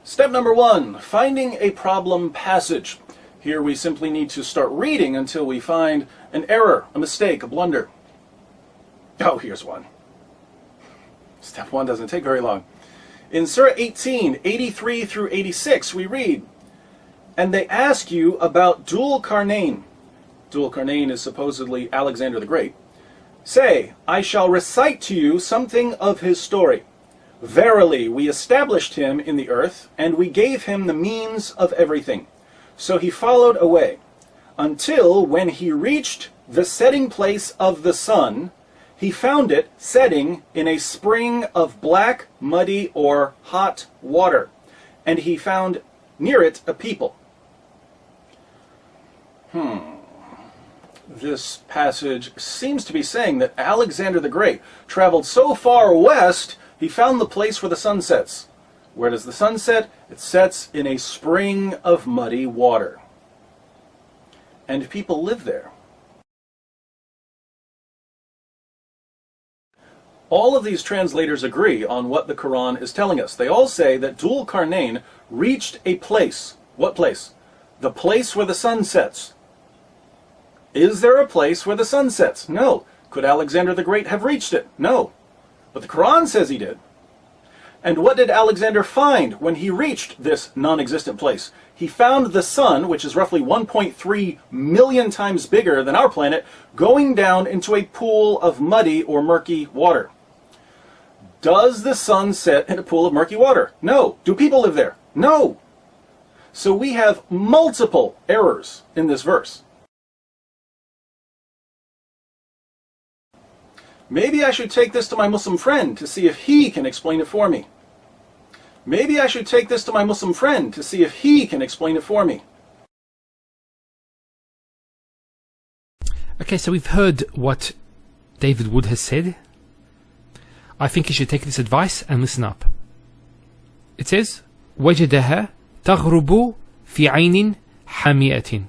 Step number 1, finding a problem passage. Here we simply need to start reading until we find an error, a mistake, a blunder. Oh, here's one. Step 1 doesn't take very long. In Surah 18, 83 through 86, we read, "And they ask you about Dhul Qarnayn." Dhul Qarnayn is supposedly Alexander the Great. "Say, I shall recite to you something of his story. Verily, we established him in the earth, and we gave him the means of everything. So he followed away, until when he reached the setting place of the sun, he found it setting in a spring of black, muddy, or hot water, and he found near it a people." This passage seems to be saying that Alexander the Great traveled so far west, he found the place where the sun sets. Where does the sun set? It sets in a spring of muddy water. And people live there. All of these translators agree on what the Quran is telling us. They all say that Dhul Qarnayn reached a place. What place? The place where the sun sets. Is there a place where the sun sets? No. Could Alexander the Great have reached it? No. But the Quran says he did. And what did Alexander find when he reached this non-existent place? He found the sun, which is roughly 1.3 million times bigger than our planet, going down into a pool of muddy or murky water. Does the sun set in a pool of murky water? No. Do people live there? No. So we have multiple errors in this verse. Maybe I should take this to my Muslim friend to see if he can explain it for me. Maybe I should take this to my Muslim friend to see if he can explain it for me. Okay, so we've heard what David Wood has said. I think you should take this advice and listen up. It says, وَجَدَهَا تَغْرُبُ فِي عَيْنٍ حَمِيَةٍ,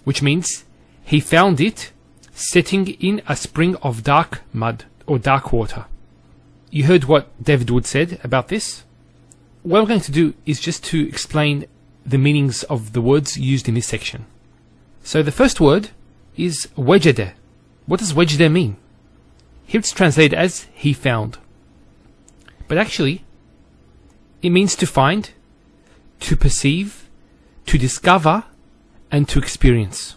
which means he found it setting in a spring of dark mud or dark water. You heard what David Wood said about this. What I'm going to do is just to explain the meanings of the words used in this section. So the first word is wajada. What does wajada mean? Here it's translated as he found. But actually, it means to find, to perceive, to discover, and to experience.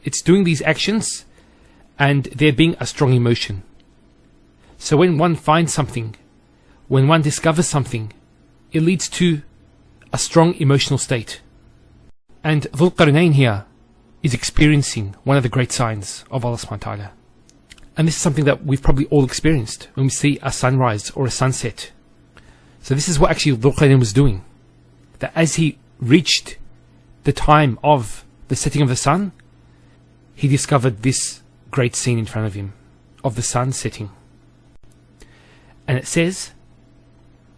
It's doing these actions and there being a strong emotion. So when one finds something, when one discovers something, it leads to a strong emotional state. And Dhul Qarnayn here is experiencing one of the great signs of Allah subhanahu wa ta'ala. And this is something that we've probably all experienced when we see a sunrise or a sunset. So this is what actually Dhul Qarnayn was doing. That as he reached the time of the setting of the sun, he discovered this great scene in front of him of the sun setting. And it says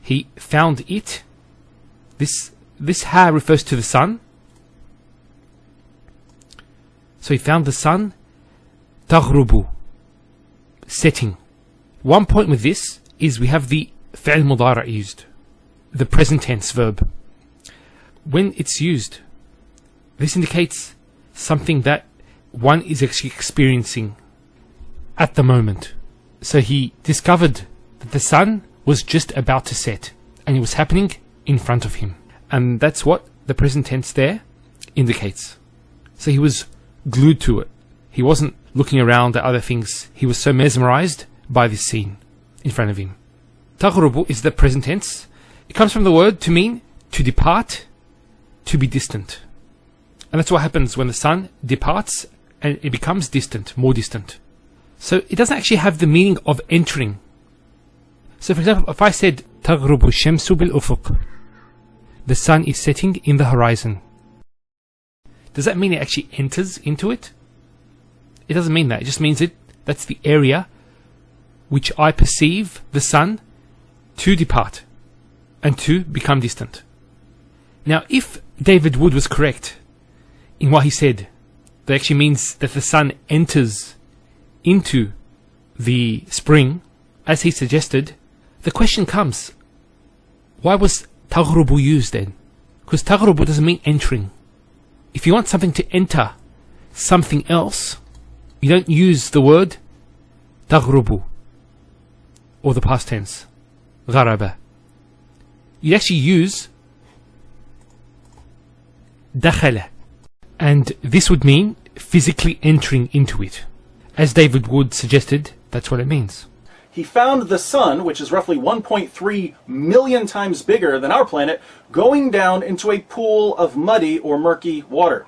he found it. This ha refers to the sun. So he found the sun taghrubu, setting. One point with this is we have the fi'l mudara used, the present tense verb. When it's used, this indicates something that one is actually experiencing at the moment. So he discovered that the sun was just about to set and it was happening in front of him. And that's what the present tense there indicates. So he was glued to it. He wasn't looking around at other things. He was so mesmerized by this scene in front of him. Taghrubu is the present tense. It comes from the word to mean to depart, to be distant. And that's what happens when the sun departs and it becomes distant, more distant. So it doesn't actually have the meaning of entering. So for example, if I said taghrubu shamsu bil ufuq, the sun is setting in the horizon, does that mean it actually enters into it? It doesn't mean that. It just means that's the area which I perceive the sun to depart and to become distant. Now if David Wood was correct in what he said, that actually means that the sun enters into the spring, as he suggested, the question comes, why was taghrubu used then? Because taghrubu doesn't mean entering. If you want something to enter something else, you don't use the word taghrubu or the past tense gharaba. You actually use dakhala, and this would mean physically entering into it. As David Wood suggested, that's what it means. He found the sun, which is roughly 1.3 million times bigger than our planet, going down into a pool of muddy or murky water.